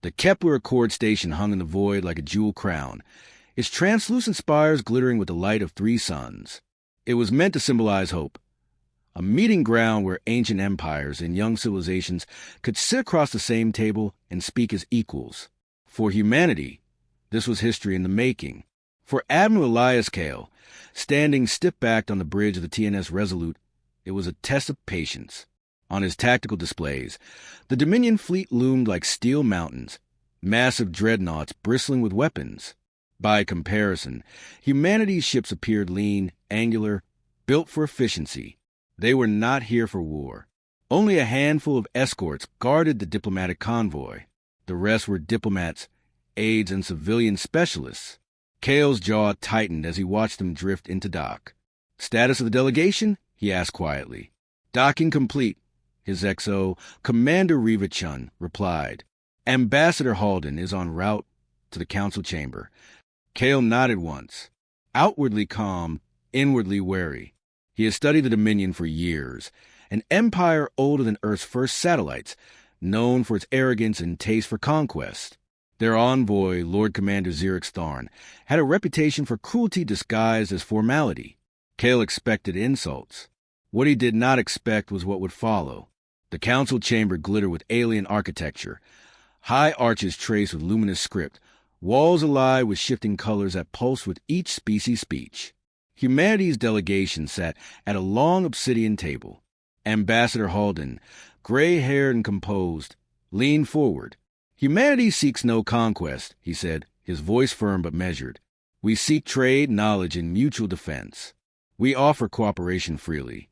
The Kepler Accord station hung in the void like a jewel crown, its translucent spires glittering with the light of 3 suns. It was meant to symbolize hope, a meeting ground where ancient empires and young civilizations could sit across the same table and speak as equals. For humanity, this was history in the making. For Admiral Elias Kale, standing stiff-backed on the bridge of the TNS Resolute, it was a test of patience. On his tactical displays, the Dominion fleet loomed like steel mountains, massive dreadnoughts bristling with weapons. By comparison, humanity's ships appeared lean, angular, built for efficiency. They were not here for war. Only a handful of escorts guarded the diplomatic convoy. The rest were diplomats, aides, and civilian specialists. Kale's jaw tightened as he watched them drift into dock. "Status of the delegation?" he asked quietly. "Docking complete," his XO, Commander Reva Chun, replied. "Ambassador Halden is en route to the council chamber." Kale nodded once, outwardly calm, inwardly wary. He had studied the Dominion for years, an empire older than Earth's first satellites, known for its arrogance and taste for conquest. Their envoy, Lord Commander Xerix Tharn, had a reputation for cruelty disguised as formality. Kale expected insults. What he did not expect was what would follow. The council chamber glittered with alien architecture, high arches traced with luminous script, walls alive with shifting colors that pulsed with each species' speech. Humanity's delegation sat at a long obsidian table. Ambassador Halden, gray-haired and composed, leaned forward. "Humanity seeks no conquest," he said, his voice firm but measured. "We seek trade, knowledge, and mutual defense. We offer cooperation freely."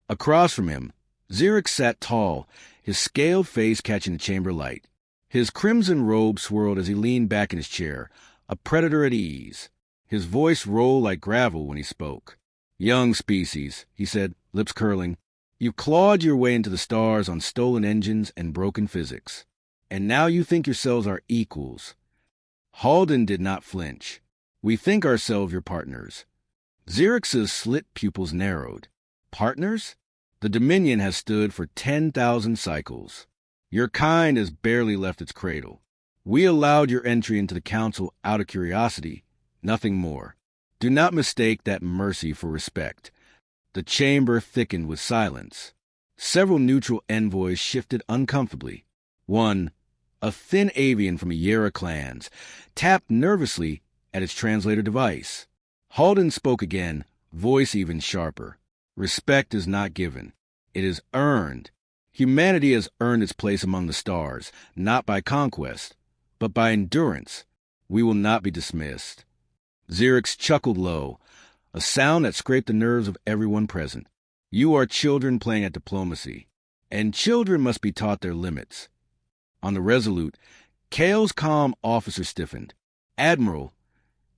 Across from him, Xerix sat tall, his scaled face catching the chamber light. His crimson robe swirled as he leaned back in his chair, a predator at ease. His voice rolled like gravel when he spoke. "Young species," he said, lips curling, "you've clawed your way into the stars on stolen engines and broken physics. And now you think yourselves our equals." Halden did not flinch. "We think ourselves your partners." Xerix's slit pupils narrowed. "Partners? The Dominion has stood for 10,000 cycles. Your kind has barely left its cradle. We allowed your entry into the council out of curiosity, nothing more. Do not mistake that mercy for respect." The chamber thickened with silence. Several neutral envoys shifted uncomfortably. One, a thin avian from a Yera clans, tapped nervously at its translator device. Halden spoke again, voice even sharper. "Respect is not given. It is earned. Humanity has earned its place among the stars, not by conquest, but by endurance. We will not be dismissed." Xerix chuckled low, a sound that scraped the nerves of everyone present. "You are children playing at diplomacy, and children must be taught their limits." On the Resolute, Kale's calm officer stiffened. "Admiral,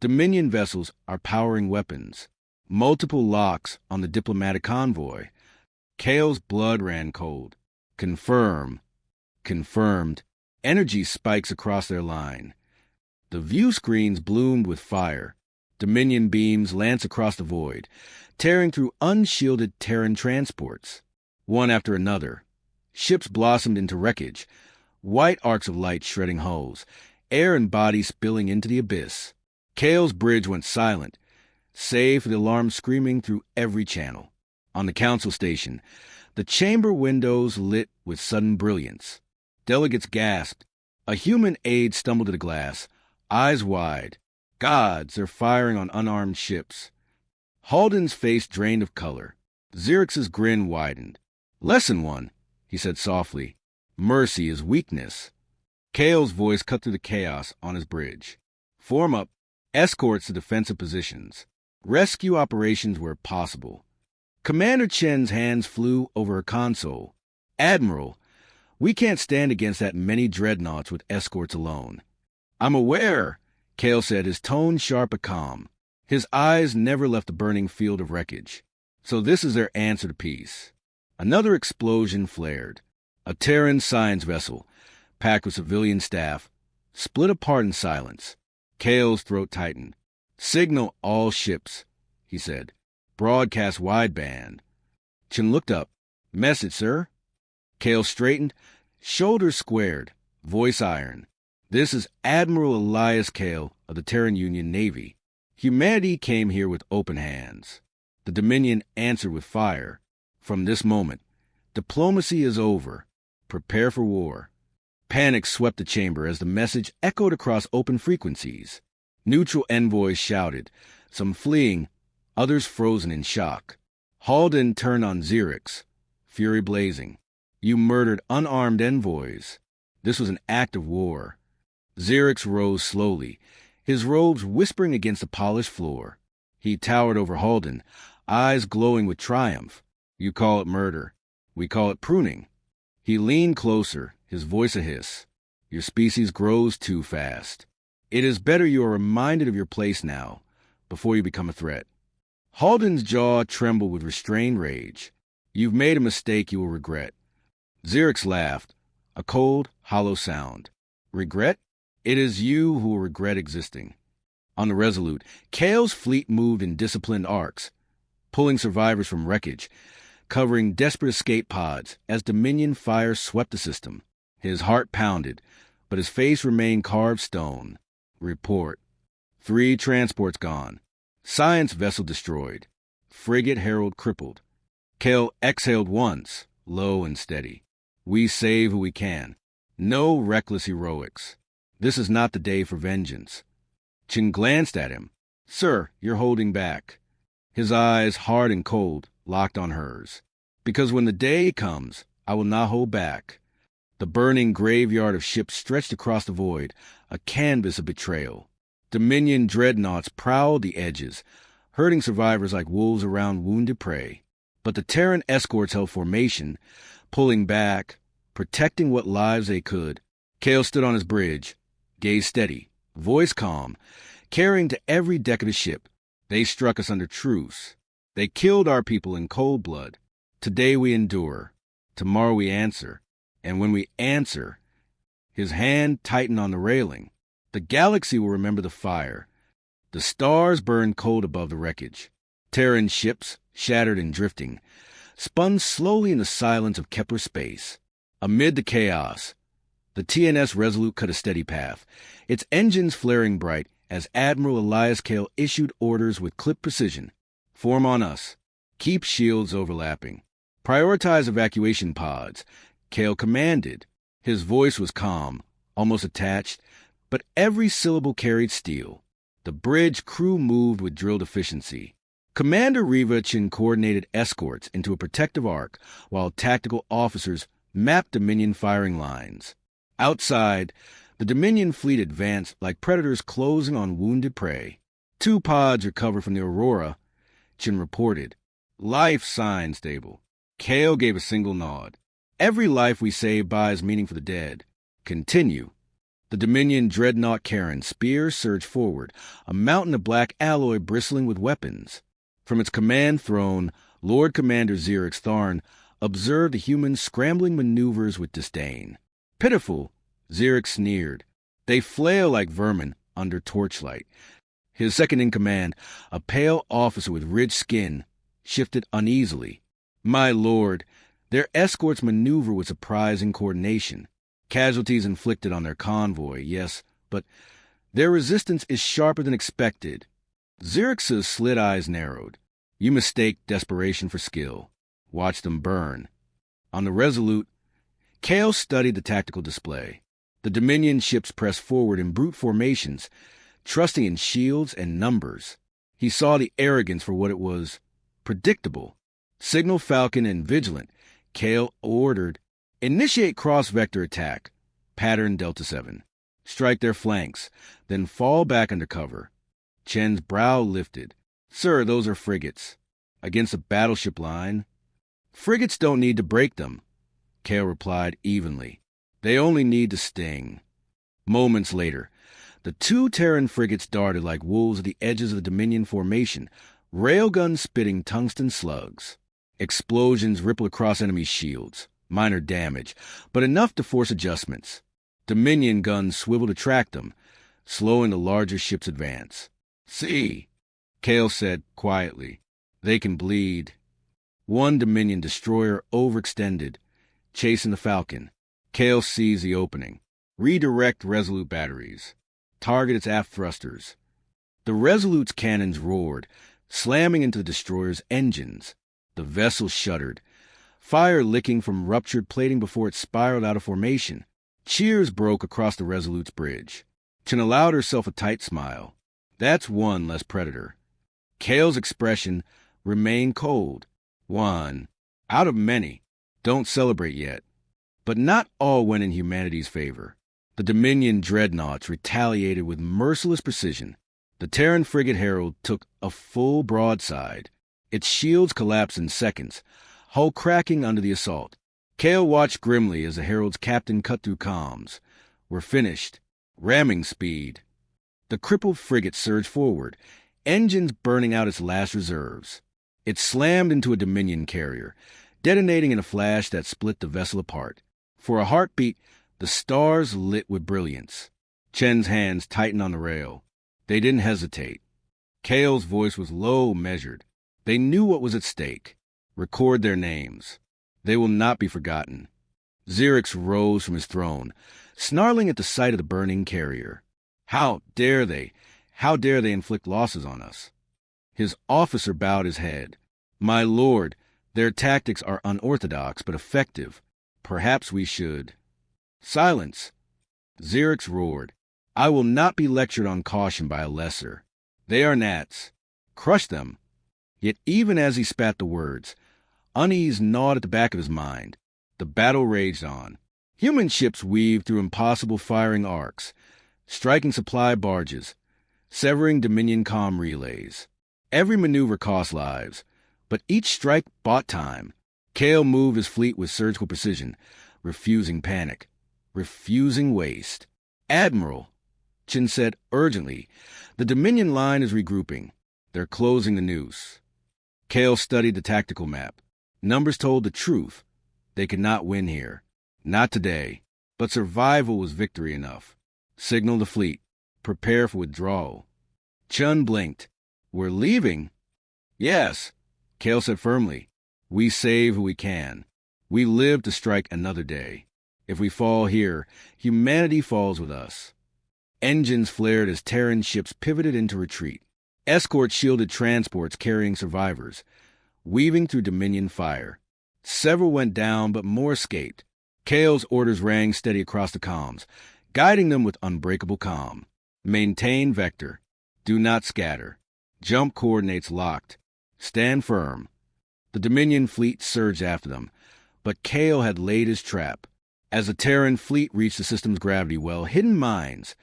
Dominion vessels are powering weapons. Multiple locks on the diplomatic convoy." Kale's blood ran cold. "Confirm." "Confirmed." Energy spikes across their line. The view screens bloomed with fire. Dominion beams lance across the void, tearing through unshielded Terran transports. One after another, ships blossomed into wreckage, white arcs of light shredding hulls, air and bodies spilling into the abyss. Kale's bridge went silent, save for the alarm screaming through every channel. On the council station, the chamber windows lit with sudden brilliance. Delegates gasped. A human aide stumbled to the glass, eyes wide. Gods, they're firing on unarmed ships. Halden's face drained of color. Xerix's grin widened. "Lesson 1, he said softly. "Mercy is weakness." Kale's voice cut through the chaos on his bridge. "Form up. Escorts to defensive positions. Rescue operations where possible." Commander Chen's hands flew over her console. "Admiral, we can't stand against that many dreadnoughts with escorts alone." "I'm aware," Kale said, his tone sharp but calm. His eyes never left the burning field of wreckage. "So this is their answer to peace." Another explosion flared. A Terran science vessel, packed with civilian staff, split apart in silence. Kale's throat tightened. "Signal all ships," he said. "Broadcast wideband." Chen looked up. "Message, sir." Kale straightened, shoulders squared, voice iron. This is Admiral Elias Kale of the Terran Union Navy. Humanity came here with open hands. The Dominion answered with fire. From this moment, diplomacy is over. Prepare for war. Panic swept the chamber as the message echoed across open frequencies. Neutral envoys shouted, some fleeing, others frozen in shock. Halden turned on Xerix, fury blazing. You murdered unarmed envoys. This was an act of war. Xerix rose slowly, his robes whispering against the polished floor. He towered over Halden, eyes glowing with triumph. You call it murder. We call it pruning. He leaned closer, his voice a hiss. Your species grows too fast. It is better you are reminded of your place now, before you become a threat. Halden's jaw trembled with restrained rage. You've made a mistake you will regret. Xerix laughed, a cold, hollow sound. Regret? It is you who will regret existing. On the Resolute, Kale's fleet moved in disciplined arcs, pulling survivors from wreckage, covering desperate escape pods as Dominion fire swept the system. His heart pounded, but his face remained carved stone. Report. 3 transports gone. Science vessel destroyed. Frigate Herald crippled. Kale exhaled once, low and steady. We save who we can. No reckless heroics. This is not the day for vengeance. Chin glanced at him. Sir, you're holding back. His eyes, hard and cold, locked on hers. Because when the day comes, I will not hold back. The burning graveyard of ships stretched across the void, a canvas of betrayal. Dominion dreadnoughts prowled the edges, herding survivors like wolves around wounded prey. But the Terran escorts held formation, pulling back, protecting what lives they could. Kale stood on his bridge, gaze steady, voice calm, carrying to every deck of the ship. They struck us under truce. They killed our people in cold blood. Today we endure. Tomorrow we answer. And when we answer, his hand tightened on the railing. The galaxy will remember the fire. The stars burned cold above the wreckage. Terran ships, shattered and drifting, spun slowly in the silence of Kepler space. Amid the chaos, the TNS Resolute cut a steady path, its engines flaring bright as Admiral Elias Kale issued orders with clip precision. Form on us. Keep shields overlapping. Prioritize evacuation pods. Kale commanded. His voice was calm, almost attached, but every syllable carried steel. The bridge crew moved with drilled efficiency. Commander Rivachin coordinated escorts into a protective arc, while tactical officers mapped Dominion firing lines. Outside, the Dominion fleet advanced like predators closing on wounded prey. 2 pods recovered from the Aurora, Chin reported. Life sign stable. Kale gave a single nod. Every life we save buys meaning for the dead. Continue. The Dominion dreadnought Karen spear surged forward, a mountain of black alloy bristling with weapons. From its command throne, Lord Commander Xerix Tharn observed the humans' scrambling maneuvers with disdain. Pitiful, Xerix sneered. They flail like vermin under torchlight. His second-in-command, a pale officer with ridged skin, shifted uneasily. My lord, their escorts maneuver with surprising coordination. Casualties inflicted on their convoy, yes, but their resistance is sharper than expected. Xerix's slit eyes narrowed. You mistake desperation for skill. Watch them burn. On the Resolute, Kale studied the tactical display. The Dominion ships pressed forward in brute formations, trusting in shields and numbers. He saw the arrogance for what it was. Predictable. Signal Falcon and Vigilant, Kale ordered, initiate cross-vector attack, pattern Delta 7. Strike their flanks, then fall back under cover. Chen's brow lifted. Sir, those are frigates. Against a battleship line? Frigates don't need to break them, Kale replied evenly. They only need to sting. Moments later, the 2 Terran frigates darted like wolves at the edges of the Dominion formation, railguns spitting tungsten slugs. Explosions rippled across enemy shields. Minor damage, but enough to force adjustments. Dominion guns swiveled to track them, slowing the larger ship's advance. See, Kale said quietly. They can bleed. 1 Dominion destroyer overextended, chasing the Falcon. Kale seized the opening. Redirect Resolute batteries. Target its aft thrusters. The Resolute's cannons roared, slamming into the destroyer's engines. The vessel shuddered, fire licking from ruptured plating before it spiraled out of formation. Cheers broke across the Resolute's bridge. Chen allowed herself a tight smile. That's one less predator. Kale's expression remained cold. One. Out of many. Don't celebrate yet. But not all went in humanity's favor. The Dominion dreadnoughts retaliated with merciless precision. The Terran frigate Herald took a full broadside. Its shields collapsed in seconds, hull cracking under the assault. Kale watched grimly as the Herald's captain cut through comms. We're finished. Ramming speed. The crippled frigate surged forward, engines burning out its last reserves. It slammed into a Dominion carrier, detonating in a flash that split the vessel apart. For a heartbeat, the stars lit with brilliance. Chen's hands tightened on the rail. They didn't hesitate. Kale's voice was low, measured. They knew what was at stake. Record their names. They will not be forgotten. Xerix rose from his throne, snarling at the sight of the burning carrier. How dare they? How dare they inflict losses on us? His officer bowed his head. My lord, their tactics are unorthodox but effective. Perhaps we should. Silence. Xerix roared. I will not be lectured on caution by a lesser. They are gnats. Crush them. Yet even as he spat the words, unease gnawed at the back of his mind. The battle raged on. Human ships weaved through impossible firing arcs, striking supply barges, severing Dominion comm relays. Every maneuver cost lives, but each strike bought time. Kale moved his fleet with surgical precision, refusing panic, refusing waste. Admiral, Chen said urgently, the Dominion line is regrouping. They're closing the noose. Kale studied the tactical map. Numbers told the truth. They could not win here. Not today. But survival was victory enough. Signal the fleet. Prepare for withdrawal. Chun blinked. We're leaving? Yes, Kale said firmly. We save who we can. We live to strike another day. If we fall here, humanity falls with us. Engines flared as Terran ships pivoted into retreat. Escort shielded transports carrying survivors, weaving through Dominion fire. Several went down, but more escaped. Kale's orders rang steady across the comms, guiding them with unbreakable calm. Maintain vector. Do not scatter. Jump coordinates locked. Stand firm. The Dominion fleet surged after them, but Kale had laid his trap. As the Terran fleet reached the system's gravity well, hidden mines,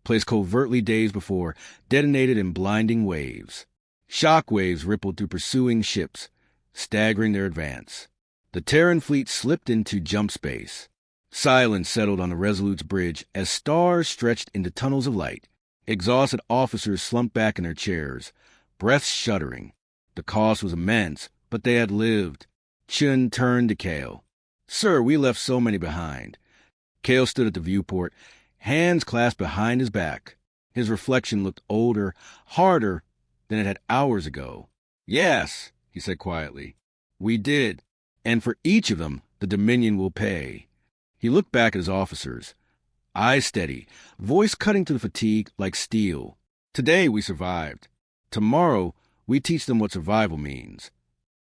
placed covertly days before, detonated in blinding waves. Shock waves rippled through pursuing ships, staggering their advance. The Terran fleet slipped into jump space. Silence settled on the Resolute's bridge as stars stretched into tunnels of light. Exhausted officers slumped back in their chairs, breaths shuddering. The cost was immense, but they had lived. Chun turned to Kale. Sir, we left so many behind. Kale stood at the viewport, hands clasped behind his back. His reflection looked older, harder than it had hours ago. Yes, he said quietly. We did. And for each of them, the Dominion will pay. He looked back at his officers, eyes steady, voice cutting to the fatigue like steel. Today we survived. Tomorrow we teach them what survival means.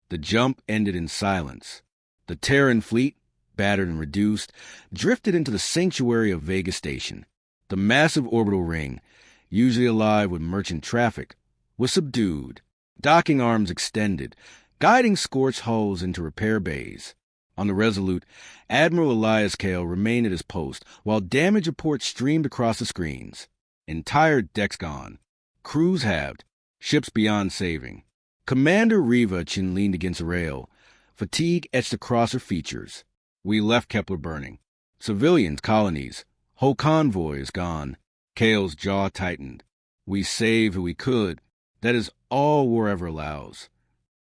The jump ended in silence. The Terran fleet, battered and reduced, drifted into the sanctuary of Vega Station. The massive orbital ring, usually alive with merchant traffic, was subdued. Docking arms extended, guiding scorched hulls into repair bays. On the Resolute, Admiral Elias Kale remained at his post while damage reports streamed across the screens. Entire decks gone. Crews halved. Ships beyond saving. Commander Riva Chin leaned against a rail. Fatigue etched across her features. We left Kepler burning. Civilians, colonies, whole convoys gone. Kale's jaw tightened. We saved who we could. That is all war ever allows.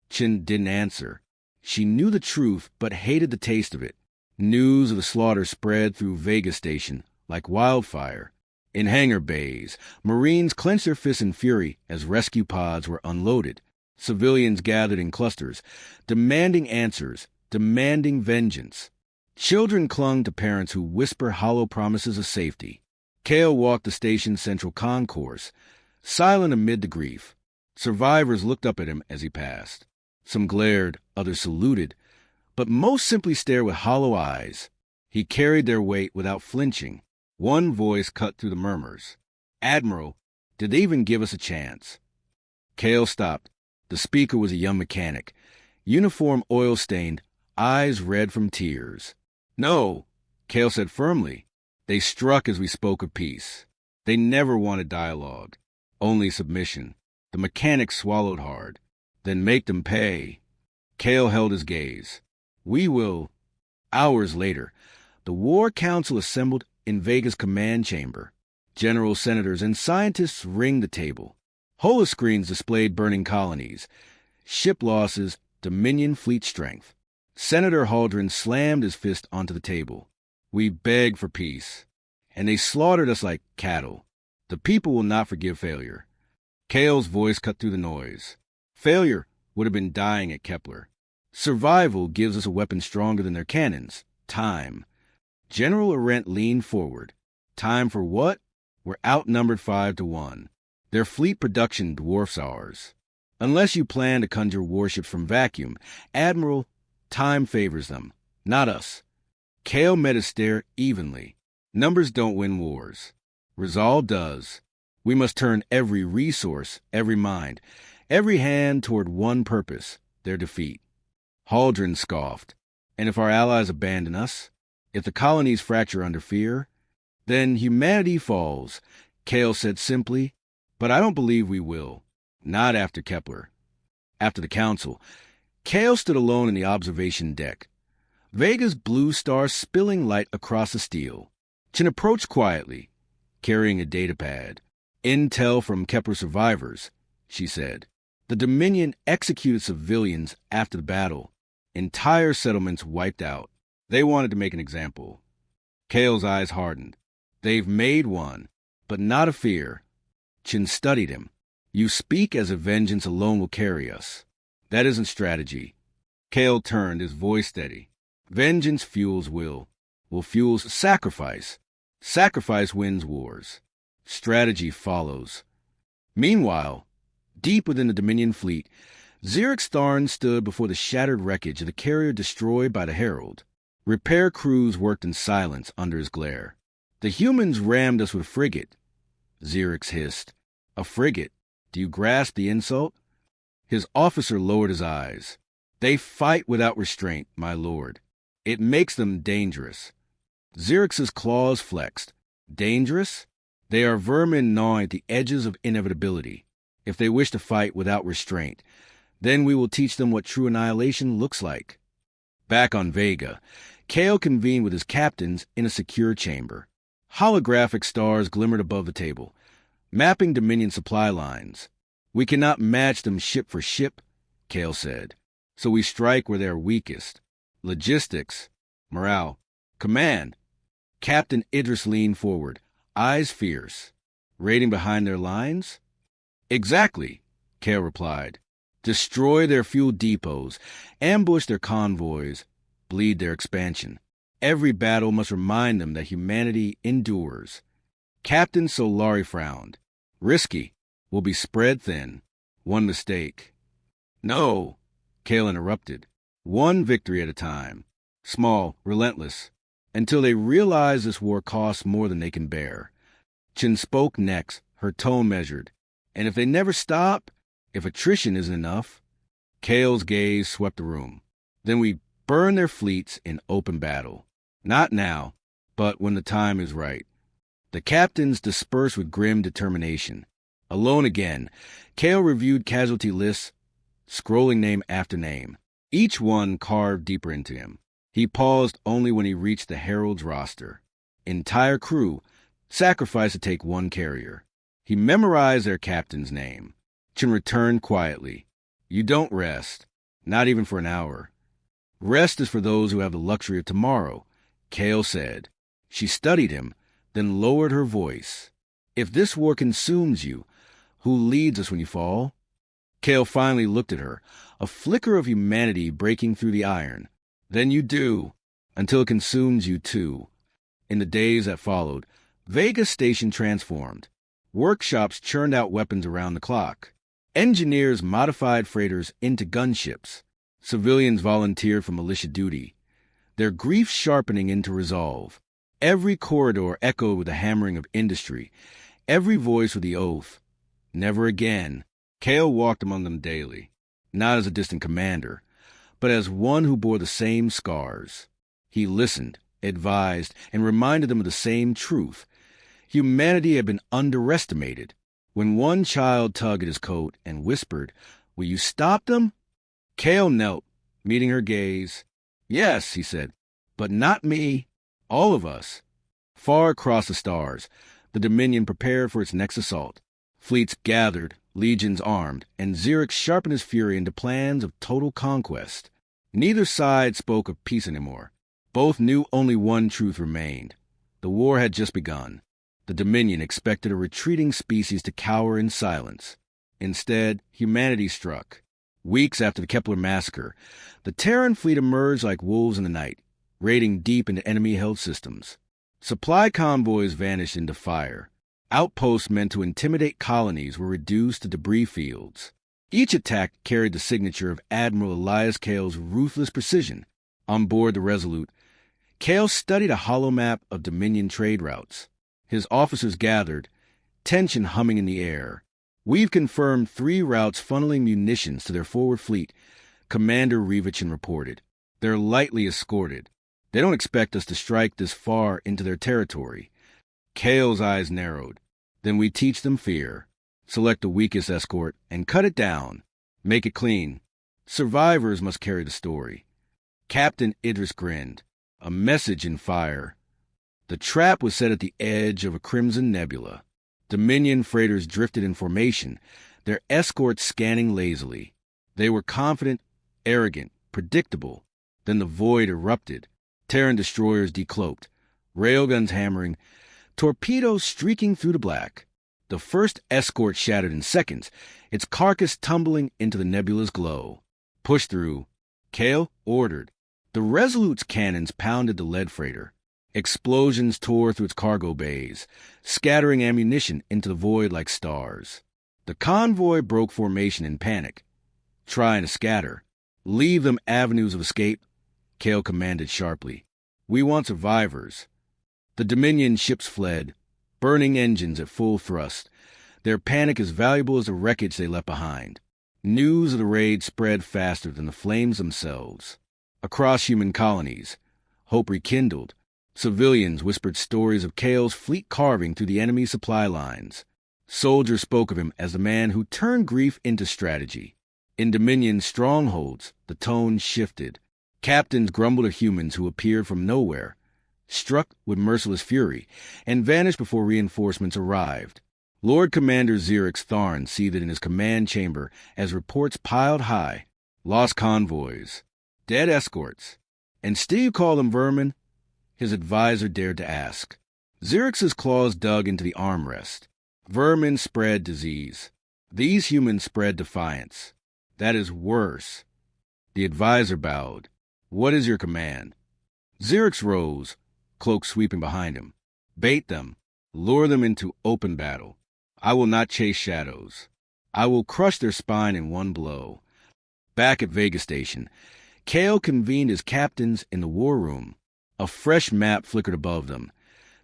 Chin didn't answer. She knew the truth, but hated the taste of it. News of the slaughter spread through Vega Station like wildfire. In hangar bays, Marines clenched their fists in fury as rescue pods were unloaded. Civilians gathered in clusters, demanding answers, demanding vengeance. Children clung to parents who whisper hollow promises of safety. Kale walked the station's central concourse, silent amid the grief. Survivors looked up at him as he passed. Some glared, others saluted, but most simply stared with hollow eyes. He carried their weight without flinching. One voice cut through the murmurs. "Admiral, did they even give us a chance?" Kale stopped. The speaker was a young mechanic, uniform oil-stained, eyes red from tears. "No," Kale said firmly. "They struck as we spoke of peace. They never wanted dialogue, only submission." The mechanic swallowed hard. "Then make them pay." Kale held his gaze. "We will." Hours later, the War Council assembled in Vega's command chamber. Generals, senators, and scientists ringed the table. Holoscreens displayed burning colonies, ship losses, Dominion fleet strength. Senator Haldren slammed his fist onto the table. "We beg for peace, and they slaughtered us like cattle. The people will not forgive failure." Kale's voice cut through the noise. "Failure would have been dying at Kepler. Survival gives us a weapon stronger than their cannons. Time." General Arendt leaned forward. "Time for what? We're outnumbered 5-1. Their fleet production dwarfs ours. Unless you plan to conjure warships from vacuum, Admiral, time favors them, not us." Kale met his stare evenly. "Numbers don't win wars. Resolve does. We must turn every resource, every mind, every hand toward one purpose, their defeat." Haldren scoffed. "And if our allies abandon us? If the colonies fracture under fear? Then humanity falls," Kale said simply. "But I don't believe we will. Not after Kepler." After the council, Kale stood alone in the observation deck. Vega's blue star spilling light across the steel. Chin approached quietly, carrying a data pad. "Intel from Kepler survivors," she said. "The Dominion executed civilians after the battle. Entire settlements wiped out. They wanted to make an example." Kale's eyes hardened. "They've made one, but not a fear." Chin studied him. "You speak as if vengeance alone will carry us. That isn't strategy." Kale turned, his voice steady. "Vengeance fuels will fuels sacrifice. Sacrifice wins wars. Strategy follows." Meanwhile, deep within the Dominion fleet, Xerix Tharn stood before the shattered wreckage of the carrier destroyed by the Herald. Repair crews worked in silence under his glare. "The humans rammed us with a frigate," Xerix hissed. "A frigate? Do you grasp the insult?" His officer lowered his eyes. "They fight without restraint, my lord. It makes them dangerous." Xerix's claws flexed. "Dangerous? They are vermin gnawing at the edges of inevitability. If they wish to fight without restraint, then we will teach them what true annihilation looks like." Back on Vega, Kale convened with his captains in a secure chamber. Holographic stars glimmered above the table, mapping Dominion supply lines. "We cannot match them ship for ship," Kale said, "so we strike where they are weakest. Logistics, morale, command." Captain Idris leaned forward, eyes fierce. "Raiding behind their lines?" "Exactly," Kale replied. "Destroy their fuel depots, ambush their convoys, bleed their expansion. Every battle must remind them that humanity endures." Captain Solari frowned. "Risky. Will be spread thin. One mistake." "No," Kale interrupted. "One victory at a time. Small, relentless, until they realize this war costs more than they can bear." Chin spoke next, her tone measured. "And if they never stop, if attrition isn't enough." Kale's gaze swept the room. "Then we burn their fleets in open battle. Not now, but when the time is right." The captains dispersed with grim determination. Alone again, Kale reviewed casualty lists, scrolling name after name. Each one carved deeper into him. He paused only when he reached the Herald's roster. Entire crew, sacrificed to take one carrier. He memorized their captain's name. Chin returned quietly. "You don't rest, not even for an hour." "Rest is for those who have the luxury of tomorrow," Kale said. She studied him, then lowered her voice. "If this war consumes you, who leads us when you fall?" Kale finally looked at her, a flicker of humanity breaking through the iron. "Then you do. until it consumes you too. In the days that followed, Vega Station transformed. Workshops churned out weapons around the clock. Engineers modified freighters into gunships. Civilians volunteered for militia duty, their grief sharpening into resolve. Every corridor echoed with the hammering of industry, every voice with the oath. Never again. Kale walked among them daily, not as a distant commander, but as one who bore the same scars. He listened, advised, and reminded them of the same truth. Humanity had been underestimated. When one child tugged at his coat and whispered, "Will you stop them?" Kale knelt, meeting her gaze. "Yes," he said, "but not me. All of us." Far across the stars, the Dominion prepared for its next assault. Fleets gathered, legions armed, and Xerix sharpened his fury into plans of total conquest. Neither side spoke of peace anymore. Both knew only one truth remained. The war had just begun. The Dominion expected a retreating species to cower in silence. Instead, humanity struck. Weeks after the Kepler massacre, the Terran fleet emerged like wolves in the night, raiding deep into enemy-held systems. Supply convoys vanished into fire. Outposts meant to intimidate colonies were reduced to debris fields. Each attack carried the signature of Admiral Elias Kale's ruthless precision. On board the Resolute, Kale studied a holomap of Dominion trade routes. His officers gathered, tension humming in the air. "We've confirmed 3 routes funneling munitions to their forward fleet," Commander Revichin reported. "They're lightly escorted. They don't expect us to strike this far into their territory." Kale's eyes narrowed. "Then we teach them fear. Select the weakest escort and cut it down. Make it clean. Survivors must carry the story." Captain Idris grinned. A message in fire. The trap was set at the edge of a crimson nebula. Dominion freighters drifted in formation, their escorts scanning lazily. They were confident, arrogant, predictable. Then the void erupted. Terran destroyers decloaked, railguns hammering, torpedoes streaking through the black. The first escort shattered in seconds, its carcass tumbling into the nebula's glow. "Push through," Kale ordered. The Resolute's cannons pounded the lead freighter. Explosions tore through its cargo bays, scattering ammunition into the void like stars. The convoy broke formation in panic, trying to scatter. "Leave them avenues of escape," Kale commanded sharply. "We want survivors." The Dominion ships fled, burning engines at full thrust, their panic as valuable as the wreckage they left behind. News of the raid spread faster than the flames themselves. Across human colonies, hope rekindled. Civilians whispered stories of Kale's fleet carving through the enemy supply lines. Soldiers spoke of him as the man who turned grief into strategy. In Dominion strongholds, the tone shifted. Captains grumbled at humans who appeared from nowhere, struck with merciless fury, and vanished before reinforcements arrived. Lord Commander Xerix Tharn seethed in his command chamber as reports piled high. Lost convoys, dead escorts, and still you call them vermin? His advisor dared to ask. Xerix's claws dug into the armrest. Vermin spread disease. These humans spread defiance. That is worse. The advisor bowed. "What is your command?" Xerix rose, cloak sweeping behind him. "Bait them. Lure them into open battle. I will not chase shadows. I will crush their spine in one blow." Back at Vega Station, Kale convened his captains in the war room. A fresh map flickered above them.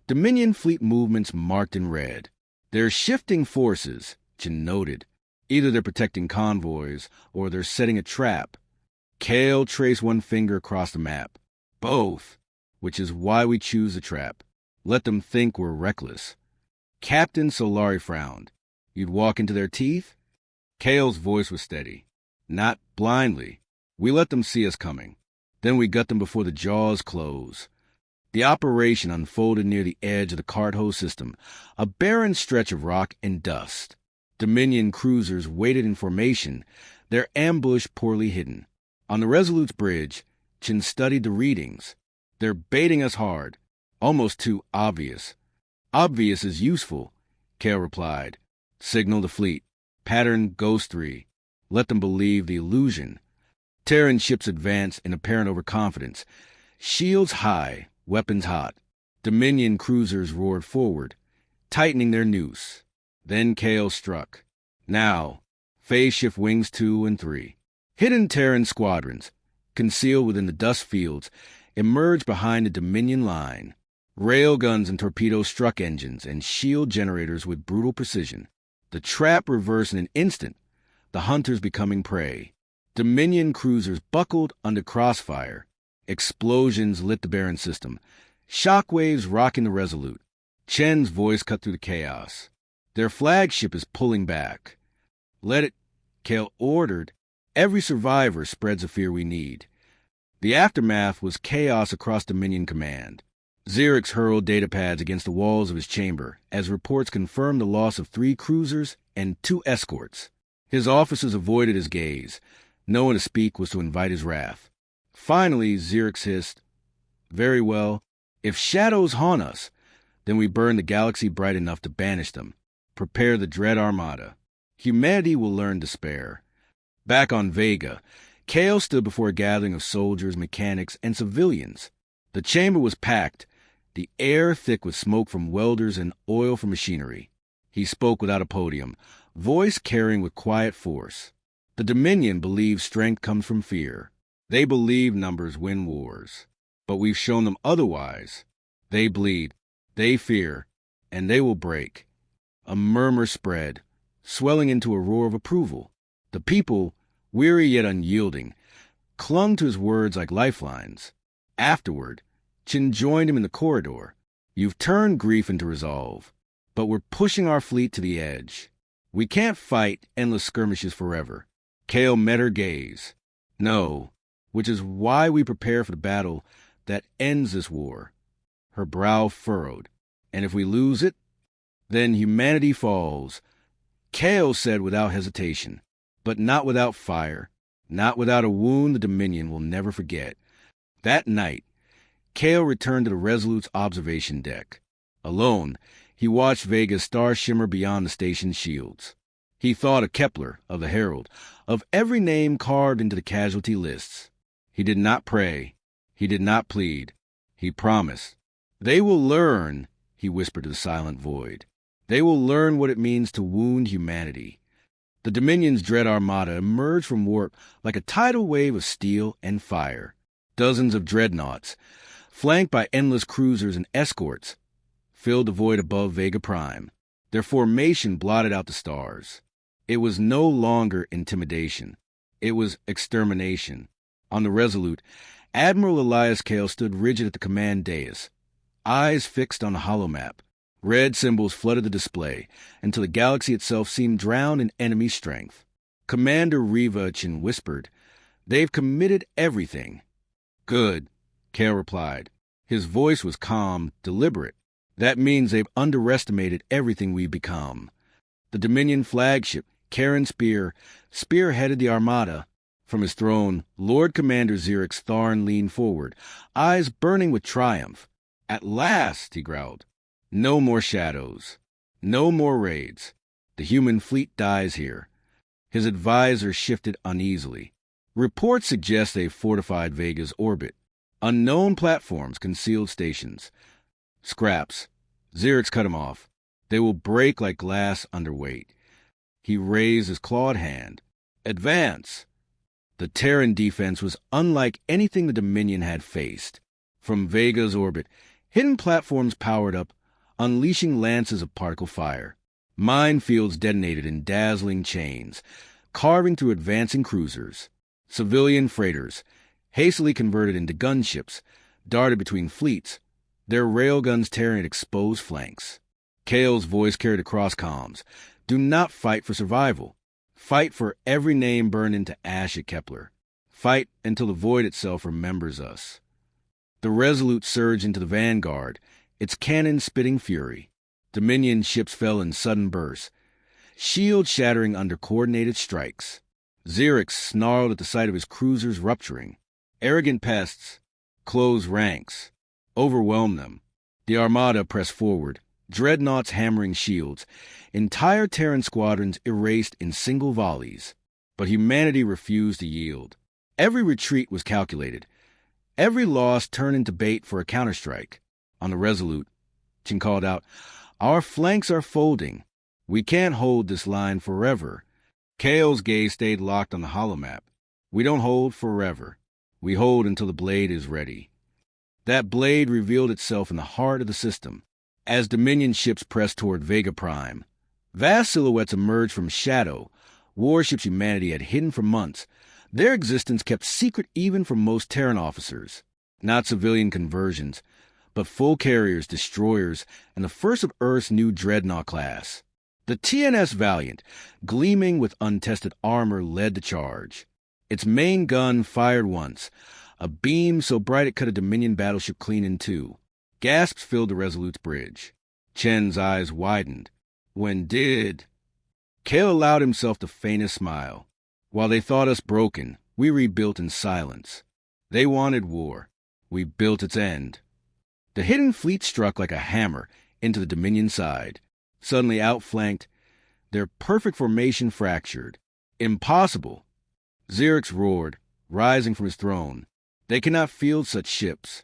Dominion fleet movements marked in red. "They're shifting forces," Jin noted. "Either they're protecting convoys, or they're setting a trap." Kale traced one finger across the map. "Both, which is why we choose the trap. Let them think we're reckless." Captain Solari frowned. "You'd walk into their teeth?" Kale's voice was steady. "Not blindly. We let them see us coming. Then we gut them before the jaws close." The operation unfolded near the edge of the Cart-Ho system, a barren stretch of rock and dust. Dominion cruisers waited in formation, their ambush poorly hidden. On the Resolute's bridge, Chin studied the readings. "They're baiting us hard. Almost too obvious." "Obvious is useful," Kale replied. "Signal the fleet. Pattern Ghost 3. Let them believe the illusion." Terran ships advanced in apparent overconfidence, Shields high, weapons hot. Dominion cruisers roared forward, tightening their noose. Then Kale struck. Now, phase shift wings 2 and 3. Hidden Terran squadrons, concealed within the dust fields, emerged behind the Dominion line. Railguns and torpedoes struck engines and shield generators with brutal precision. The trap reversed in an instant, the hunters becoming prey. Dominion cruisers buckled under crossfire. Explosions lit the Baron system, shockwaves rocking the Resolute. Chen's voice cut through the chaos. Their flagship is pulling back. Let it, Kale ordered. Every survivor spreads the fear we need. The aftermath was chaos across Dominion Command. Xerix hurled datapads against the walls of his chamber as reports confirmed the loss of 3 cruisers and 2 escorts. His officers avoided his gaze. No one to speak was to invite his wrath. Finally, Xerix hissed, "Very well. If shadows haunt us, then we burn the galaxy bright enough to banish them. Prepare the dread armada. Humanity will learn despair." Back on Vega, Kale stood before a gathering of soldiers, mechanics, and civilians. The chamber was packed, the air thick with smoke from welders and oil from machinery. He spoke without a podium, voice carrying with quiet force. The Dominion believe strength comes from fear. They believe numbers win wars. But we've shown them otherwise. They bleed, they fear, and they will break. A murmur spread, swelling into a roar of approval. The people, weary yet unyielding, clung to his words like lifelines. Afterward, Chin joined him in the corridor. "You've turned grief into resolve, but we're pushing our fleet to the edge. We can't fight endless skirmishes forever." Kale met her gaze. "No, which is why we prepare for the battle that ends this war." Her brow furrowed. "And if we lose it, then humanity falls," Kale said without hesitation, but not without fire, not without a wound the Dominion will never forget. That night, Kale returned to the Resolute's observation deck. Alone, he watched Vega's star shimmer beyond the station's shields. He thought of Kepler, of the Herald, of every name carved into the casualty lists. He did not pray. He did not plead. He promised. "They will learn," he whispered to the silent void. "They will learn what it means to wound humanity." The Dominion's dread armada emerged from warp like a tidal wave of steel and fire. Dozens of dreadnoughts, flanked by endless cruisers and escorts, filled the void above Vega Prime. Their formation blotted out the stars. It was no longer intimidation. It was extermination. On the Resolute, Admiral Elias Kale stood rigid at the command dais, eyes fixed on the holomap. Red symbols flooded the display until the galaxy itself seemed drowned in enemy strength. Commander Rivachin whispered, "They've committed everything." "Good," Kale replied. His voice was calm, deliberate. "That means they've underestimated everything we've become." The Dominion flagship, Karen Spear, spearheaded the armada. From his throne, Lord Commander Xerix Tharn leaned forward, eyes burning with triumph. "At last," he growled. "No more shadows. No more raids. The human fleet dies here." His advisor shifted uneasily. "Reports suggest they've fortified Vega's orbit. Unknown platforms, concealed stations. Scraps." Xerix cut him off. "They will break like glass under weight." He raised his clawed hand. "Advance!" The Terran defense was unlike anything the Dominion had faced. From Vega's orbit, hidden platforms powered up, unleashing lances of particle fire. Minefields detonated in dazzling chains, carving through advancing cruisers. Civilian freighters, hastily converted into gunships, darted between fleets, their railguns tearing at exposed flanks. Kale's voice carried across comms. "Do not fight for survival. Fight for every name burned into ash at Kepler. Fight until the void itself remembers us." The Resolute surged into the vanguard, its cannon spitting fury. Dominion ships fell in sudden bursts, shields shattering under coordinated strikes. Xerix snarled at the sight of his cruisers rupturing. Arrogant pests, closed ranks, overwhelmed them. The armada pressed forward, dreadnoughts hammering shields, entire Terran squadrons erased in single volleys. But humanity refused to yield. Every retreat was calculated, Every loss turned into bait for a counterstrike. On the Resolute, Chin called out, "Our flanks are folding. We can't hold this line forever." Kale's gaze stayed locked on the holomap. "We don't hold forever. We hold until the blade is ready." That blade revealed itself in the heart of the system. As Dominion ships pressed toward Vega Prime, vast silhouettes emerged from shadow, warships humanity had hidden for months, their existence kept secret even from most Terran officers. Not civilian conversions, but full carriers, destroyers, and the first of Earth's new dreadnought class. The TNS Valiant, gleaming with untested armor, led the charge. Its main gun fired once, a beam so bright it cut a Dominion battleship clean in two. Gasps filled the Resolute's bridge. Chen's eyes widened. "When did?" Kale allowed himself the faintest smile. "While they thought us broken, we rebuilt in silence. They wanted war. We built its end." The hidden fleet struck like a hammer into the Dominion side. Suddenly outflanked, their perfect formation fractured. "Impossible!" Xerix roared, rising from his throne. "They cannot field such ships."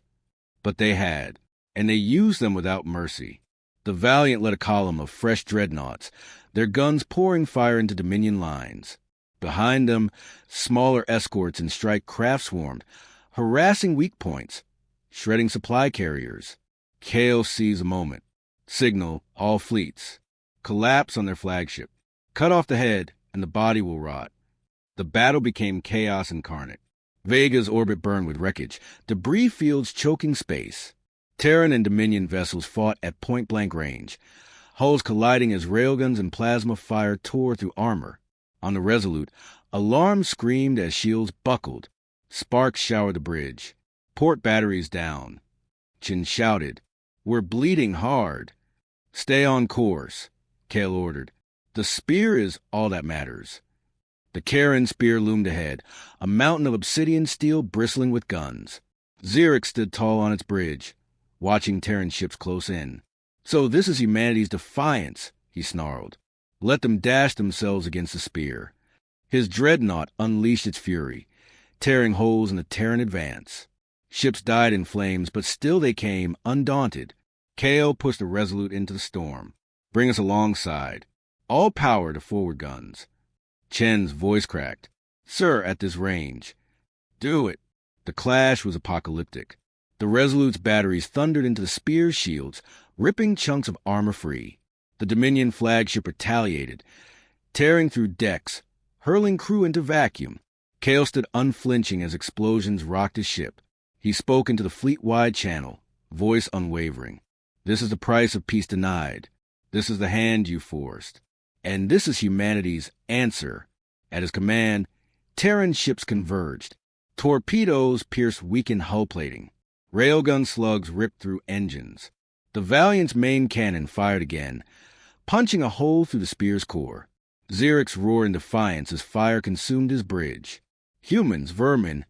But they had, and they used them without mercy. The Valiant led a column of fresh dreadnoughts, their guns pouring fire into Dominion lines. Behind them, smaller escorts and strike craft swarmed, harassing weak points, shredding supply carriers. Kale seized a moment. Signal all fleets. Collapse on their flagship. Cut off the head, and the body will rot. The battle became chaos incarnate. Vega's orbit burned with wreckage, debris fields choking space. Terran and Dominion vessels fought at point-blank range, hulls colliding as railguns and plasma fire tore through armor. On the Resolute, alarms screamed as shields buckled. Sparks showered the bridge. Port batteries down. Chin shouted, "We're bleeding hard." "Stay on course," Kale ordered. "The spear is all that matters." The Karen spear loomed ahead, a mountain of obsidian steel bristling with guns. Xerix stood tall on its bridge, watching Terran ships close in. "So this is humanity's defiance," he snarled. "Let them dash themselves against the spear." His dreadnought unleashed its fury, tearing holes in the Terran advance. Ships died in flames, but still they came, undaunted. Kale pushed the Resolute into the storm. "Bring us alongside. All power to forward guns." Chen's voice cracked. "Sir, at this range." "Do it." The clash was apocalyptic. The Resolute's batteries thundered into the spear's shields, ripping chunks of armor free. The Dominion flagship retaliated, tearing through decks, hurling crew into vacuum. Kale stood unflinching as explosions rocked his ship. He spoke into the fleet-wide channel, voice unwavering. "This is the price of peace denied. This is the hand you forced. And this is humanity's answer." At his command, Terran ships converged. Torpedoes pierced weakened hull plating. Railgun slugs ripped through engines. The Valiant's main cannon fired again, punching a hole through the spear's core. Xerix roared in defiance as fire consumed his bridge. "Humans, vermin!"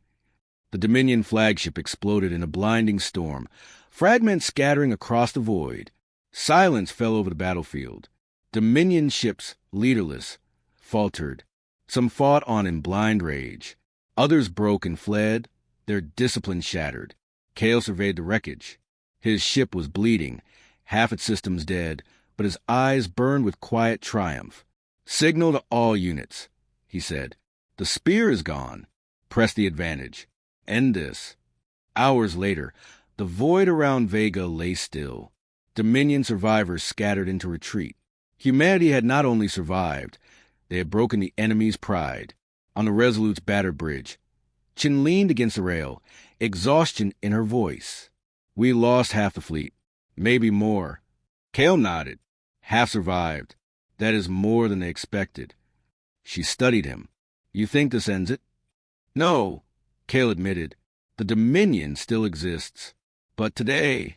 The Dominion flagship exploded in a blinding storm, fragments scattering across the void. Silence fell over the battlefield. Dominion ships, leaderless, faltered. Some fought on in blind rage. Others broke and fled, their discipline shattered. Kale surveyed the wreckage. His ship was bleeding, half its systems dead, but his eyes burned with quiet triumph. "Signal to all units," he said. "The spear is gone. Press the advantage. End this." Hours later, the void around Vega lay still. Dominion survivors scattered into retreat. Humanity had not only survived, they had broken the enemy's pride. On the Resolute's battered bridge, Chin leaned against the rail, exhaustion in her voice. "We lost half the fleet, maybe more." Kale nodded. "Half survived. That is more than they expected." She studied him. "You think this ends it?" "No," Kale admitted. "The Dominion still exists. But today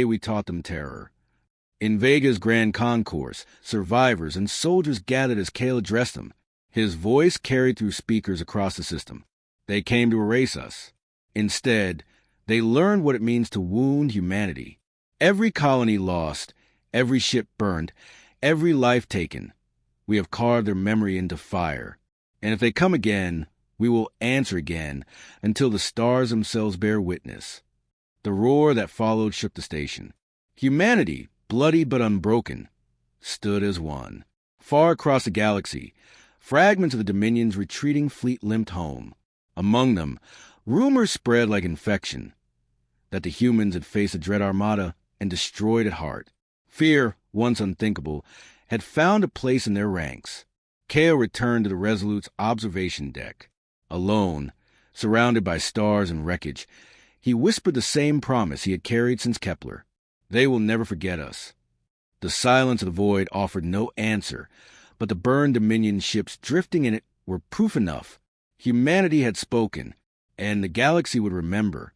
we taught them terror." In Vega's grand concourse, survivors and soldiers gathered as Kale addressed them. His voice carried through speakers across the system. "They came to erase us. Instead, they learned what it means to wound humanity. Every colony lost, every ship burned, every life taken. We have carved their memory into fire. And if they come again, We will answer again until the stars themselves bear witness. The roar that followed shook the station. Humanity, bloody but unbroken, stood as one. Far across the galaxy, fragments of the Dominion's retreating fleet limped home. Among them, rumors spread like infection that the humans had faced a dread armada and destroyed at heart. Fear, once unthinkable, had found a place in their ranks. Kale returned to the Resolute's observation deck. Alone, surrounded by stars and wreckage, he whispered the same promise he had carried since Kepler. They will never forget us. The silence of the void offered no answer, but the burned Dominion ships drifting in it were proof enough. Humanity had spoken, and the galaxy would remember.